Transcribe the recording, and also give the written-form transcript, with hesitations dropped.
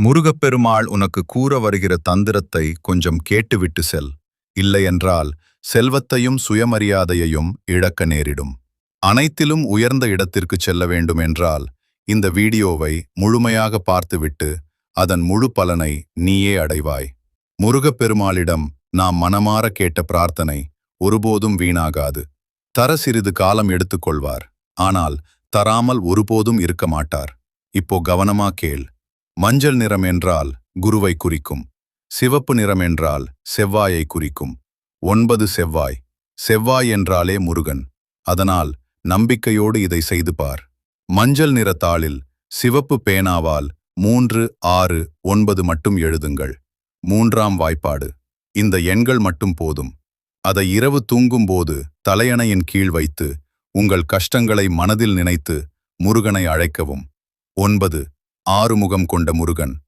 முருகப்பெருமாள் உனக்கு கூற வருகிற தந்திரத்தை கொஞ்சம் கேட்டுவிட்டு செல். இல்லையென்றால் செல்வத்தையும் சுயமரியாதையையும் இழக்க நேரிடும். அனைத்திலும் உயர்ந்த இடத்திற்குச் செல்ல வேண்டும் என்றால் இந்த வீடியோவை முழுமையாக பார்த்துவிட்டு அதன் முழு பலனை நீயே அடைவாய். முருகப்பெருமாளிடம் நாம் மனமாற கேட்ட பிரார்த்தனை ஒருபோதும் வீணாகாது. தர சிறிது காலம் எடுத்துக்கொள்வார், ஆனால் தராமல் ஒருபோதும் இருக்க மாட்டார். இப்போ கவனமா கேள். மஞ்சள் நிறம் என்றால் குருவை குறிக்கும். சிவப்பு நிறம் என்றால் செவ்வாயை குறிக்கும். 9 செவ்வாய். செவ்வாய் என்றாலே முருகன். அதனால் நம்பிக்கையோடு இதை செய்து பார். மஞ்சள் நிற தாளில் சிவப்பு பேனாவால் 3, 6, 9 மட்டும் எழுதுங்கள். 3ஆம் வாய்ப்பாடு. இந்த எண்கள் மட்டும் போதும். அதை இரவு தூங்கும்போது தலையணையின் கீழ் வைத்து உங்கள் கஷ்டங்களை மனதில் நினைத்து முருகனை அழைக்கவும். 9 ஆறுமுகம் கொண்ட முருகன்.